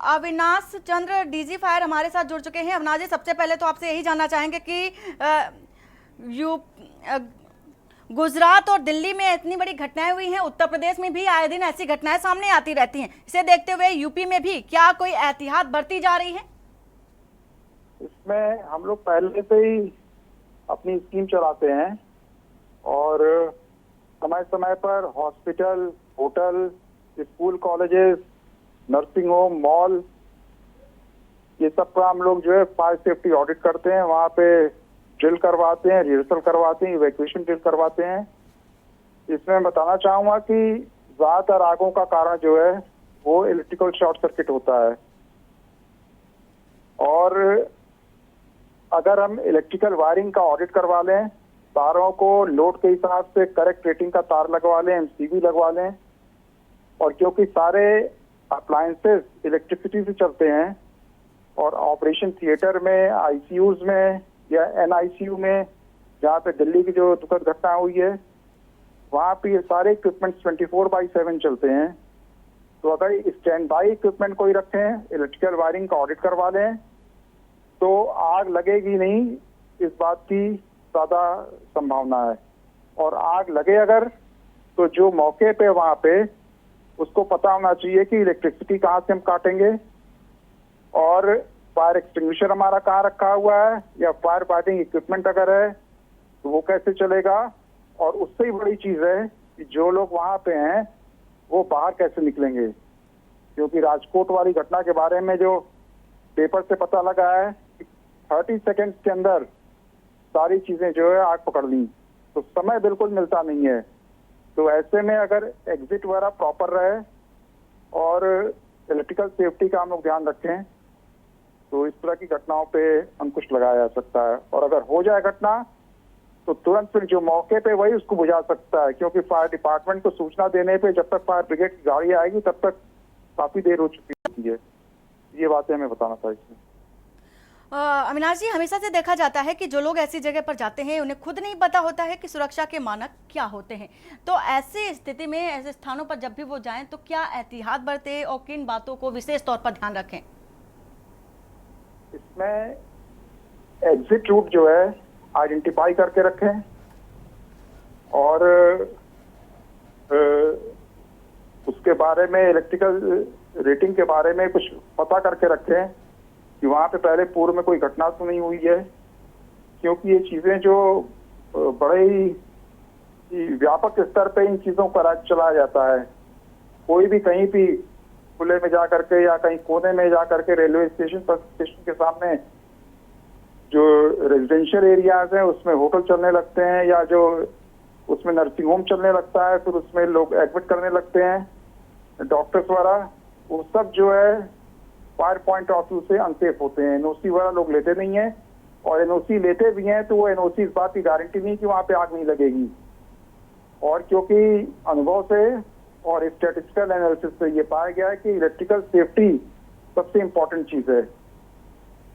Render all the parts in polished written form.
अविनाश चंद्र DG fire हमारे साथ जुड़ चुके हैं। अविनाश जी, सबसे पहले तो आपसे यही जानना चाहेंगे कि यू गुजरात और दिल्ली में इतनी बड़ी घटनाएं हुई हैं, उत्तर प्रदेश में भी आए दिन ऐसी घटनाएं सामने आती रहती हैं। इसे देखते हुए यूपी में भी क्या कोई एहतियात बरती जा रही है? इसमें हम लोग पहले से ही अपनी स्कीम चलाते हैं और समय समय पर hospital, hotel, school, colleges, nursing home, mall, ये सब का हम लोग जो है फायर सेफ्टी ऑडिट करते हैं। वहाँ पे ड्रिल करवाते हैं, रिहर्सल करवाते हैं, इवैक्यूएशन ड्रिल करवाते हैं। इसमें मैं बताना चाहूँगा कि ज्यादातर आगों का कारण जो है वो इलेक्ट्रिकल शॉर्ट सर्किट होता है। और अगर हम इलेक्ट्रिकल वायरिंग का ऑडिट करवा लें, तारों को लोड के हिसाब से करेक्ट रेटिंग का तार लगवा लें, एमसीबी लगवा लें, और क्योंकि सारे अप्लायंसेस इलेक्ट्रिसिटी से चलते हैं और ऑपरेशन थिएटर में, आईसीयूज में या एनआईसीयू में, जहाँ पे दिल्ली की जो दुखद घटना हुई है, वहाँ पे ये सारे इक्विपमेंट 24/7 चलते हैं। तो अगर स्टैंड बाई इक्विपमेंट कोई रखें, इलेक्ट्रिकल वायरिंग का ऑडिट करवा लें, तो आग लगेगी नहीं, इस बात की ज्यादा संभावना है। और आग लगे अगर, तो जो मौके पे वहां पे उसको पता होना चाहिए कि इलेक्ट्रिसिटी कहाँ से हम काटेंगे और फायर एक्सटिंग्विशर हमारा कहाँ रखा हुआ है, या फायर फाइटिंग इक्विपमेंट अगर है तो वो कैसे चलेगा। और उससे ही बड़ी चीज है कि जो लोग वहां पे हैं वो बाहर कैसे निकलेंगे, क्योंकि राजकोट वाली घटना के बारे में जो पेपर से पता लगा है कि 30 सेकेंड्स के अंदर सारी चीजें जो है आग पकड़ ली, तो समय बिल्कुल मिलता नहीं है। तो ऐसे में अगर एग्जिट वगैरह प्रॉपर रहे और इलेक्ट्रिकल सेफ्टी का हम लोग ध्यान रखें, तो इस तरह की घटनाओं पे अंकुश लगाया जा सकता है। और अगर हो जाए घटना, तो तुरंत फिर जो मौके पे वही उसको बुझा सकता है, क्योंकि फायर डिपार्टमेंट को सूचना देने पे जब तक फायर ब्रिगेड की गाड़ी आएगी तब तक काफी देर हो चुकी होती है। ये बातें हमें बताना था इसमें। अविनाश जी, हमेशा से देखा जाता है कि जो लोग ऐसी जगह पर जाते हैं उन्हें खुद नहीं पता होता है कि सुरक्षा के मानक क्या होते हैं। तो ऐसी स्थिति में, ऐसे स्थानों पर जब भी वो जाएं, तो क्या एहतियात बरतें और किन बातों को विशेष तौर पर ध्यान रखें? इसमें एग्जिट रूट जो है आइडेंटिफाई करके रखें और उसके बारे में, इलेक्ट्रिकल रेटिंग के बारे में कुछ पता करके रखें कि वहाँ पे पहले पूर्व में कोई घटना तो नहीं हुई है, क्योंकि ये चीजें जो बड़े ही व्यापक स्तर पे इन चीजों पर चलाया जाता है। कोई भी कहीं भी खुले में जा करके या कहीं कोने में जा करके, रेलवे स्टेशन पर, स्टेशन के सामने जो रेजिडेंशियल एरियाज हैं उसमें होटल चलने लगते हैं, या जो उसमें नर्सिंग होम चलने लगता है, फिर उसमें लोग एडमिट करने लगते हैं डॉक्टर्स द्वारा, वो सब जो है फायर पॉइंट ऑफ व्यू से अनसेफ होते हैं। एनओसी वाला लोग लेते नहीं है, और एनओसी लेते भी हैं तो वो एनओसी इस बात की गारंटी नहीं कि वहां पे आग नहीं लगेगी। और क्योंकि अनुभव से और स्टैटिस्टिकल एनालिसिस से ये पाया गया है कि इलेक्ट्रिकल सेफ्टी सबसे इम्पोर्टेंट चीज है।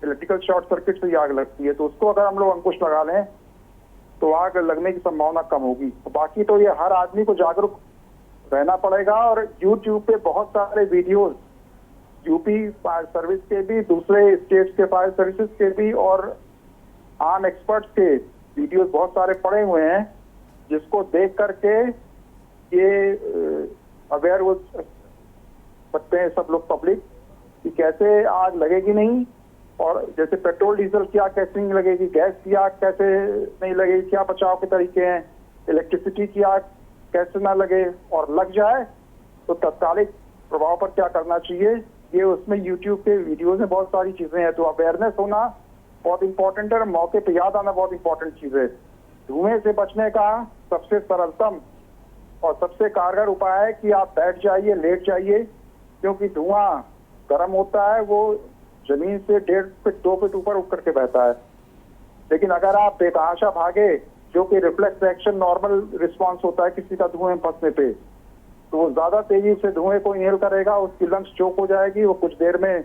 इलेक्ट्रिकल शॉर्ट सर्किट से आग लगती है, तो उसको अगर हम लोग अंकुश लगा लें तो आग लगने की संभावना कम होगी। तो बाकी तो ये हर आदमी को जागरूक रहना पड़ेगा। और यूट्यूब पे बहुत सारे वीडियोस, यूपी फायर सर्विस के भी, दूसरे स्टेट्स के फायर सर्विसेज के भी, और आम एक्सपर्ट्स के वीडियोस बहुत सारे पड़े हुए हैं, जिसको देख करके ये अवेयर हो सकते हैं सब लोग, पब्लिक, कि कैसे आग लगेगी नहीं। और जैसे पेट्रोल डीजल की आग कैसे नहीं लगेगी, गैस की आग कैसे नहीं लगेगी, क्या बचाव के तरीके हैं, इलेक्ट्रिसिटी की आग कैसे ना लगे, और लग जाए तो तत्कालिक प्रभाव पर क्या करना चाहिए, ये उसमें यूट्यूब के वीडियोज में बहुत सारी चीजें हैं। तो अवेयरनेस होना बहुत इंपॉर्टेंट है, मौके पे याद आना बहुत इंपॉर्टेंट चीज है। धुएं से बचने का सबसे सरलतम और सबसे कारगर उपाय है कि आप बैठ जाइए, लेट जाइए, क्योंकि धुआं गर्म होता है, वो जमीन से 1.5 फीट 2 फीट ऊपर उठ करके बहता है। लेकिन अगर आप बेतहाशा भागे, जो कि रिफ्लेक्स एक्शन, नॉर्मल रिस्पॉन्स होता है किसी का धुएं में फंसने पे, तो वो ज्यादा तेजी से धुएं को इनहेल करेगा, उसकी लंग्स चोक हो जाएगी, वो कुछ देर में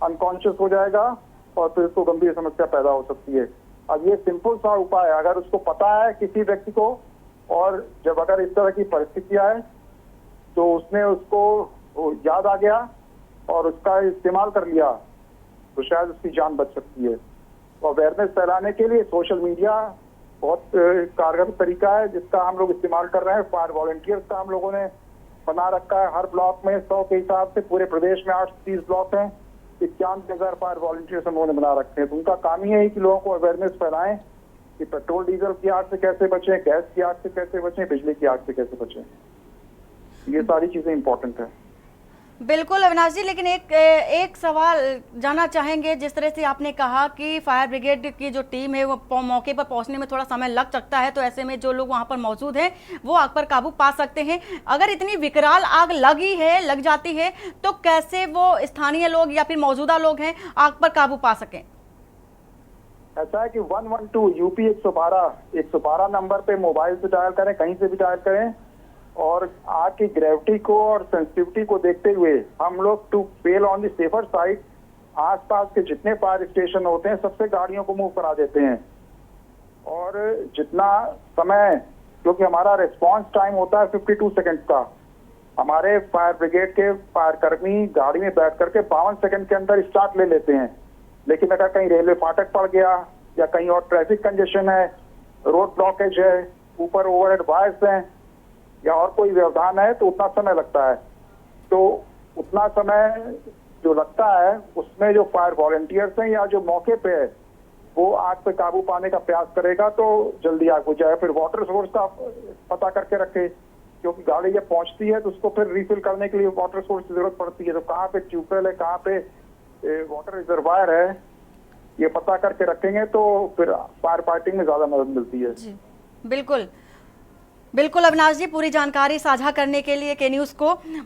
अनकॉन्शियस हो जाएगा और फिर उसको गंभीर समस्या पैदा हो सकती है। अब ये सिंपल सा उपाय है, अगर उसको पता है किसी व्यक्ति को, और जब अगर इस तरह की परिस्थितियां है तो उसने उसको याद आ गया और उसका इस्तेमाल कर लिया तो शायद उसकी जान बच सकती है। तो अवेयरनेस फैलाने के लिए सोशल मीडिया बहुत कारगर तरीका है जिसका हम लोग इस्तेमाल कर रहे हैं। फायर वॉलंटियर्स का हम लोगों ने बना रखा है, हर ब्लॉक में 100 के हिसाब से पूरे प्रदेश में 830 ब्लॉक हैं, 91,000 फायर वॉलंटियर्स हम लोगों ने बना रखे हैं। तो उनका काम ही है कि लोगों को अवेयरनेस फैलाएं कि पेट्रोल डीजल की आग से कैसे बचें, गैस की आग से कैसे बचें, बिजली की आग से कैसे बचें। ये सारी चीजें इंपॉर्टेंट है। बिल्कुल अविनाश जी, लेकिन एक सवाल जानना चाहेंगे। जिस तरह से आपने कहा कि फायर ब्रिगेड की जो टीम है वो मौके पर पहुंचने में थोड़ा समय लग सकता है, तो ऐसे में जो लोग वहां पर मौजूद हैं वो आग पर काबू पा सकते हैं। अगर इतनी विकराल आग लग जाती है तो कैसे वो स्थानीय लोग या फिर मौजूदा लोग हैं आग पर काबू पा सकें? ऐसा है कि 112 यूपी 112 नंबर पे मोबाइल से डायल करें, कहीं से भी डायल करें, और आग की ग्रेविटी को और सेंसिटिविटी को देखते हुए हम लोग to fail on the safer side आसपास के जितने फायर स्टेशन होते हैं सबसे गाड़ियों को मूव करा देते हैं। और जितना समय, क्योंकि हमारा रिस्पांस टाइम होता है 52 सेकंड का, हमारे फायर ब्रिगेड के फायर कर्मी गाड़ी में बैठ करके 52 सेकंड के अंदर स्टार्ट ले लेते हैं। लेकिन अगर कहीं रेलवे फाटक पड़ गया या कहीं और ट्रैफिक कंजेशन है, रोड ब्लॉकेज है, ऊपर ओवरहेड वायर्स हैं या और कोई व्यवधान है तो उतना समय लगता है। तो उतना समय जो लगता है उसमें जो फायर वॉलंटियर्स हैं या जो मौके पे है वो आग पे काबू पाने का प्रयास करेगा तो जल्दी आग बुझ जाए। फिर वाटर सोर्स का पता करके रखे, क्योंकि गाड़ी जब पहुंचती है तो उसको फिर रिफिल करने के लिए वाटर सोर्स की जरूरत पड़ती है। तो कहाँ पे ट्यूबवेल है, कहाँ पे वाटर रिजर्वायर है, ये पता करके रखेंगे तो फिर फायर फाइटिंग में ज्यादा मदद मिलती है। जी बिल्कुल बिल्कुल अविनाश जी, पूरी जानकारी साझा करने के लिए के न्यूज़ को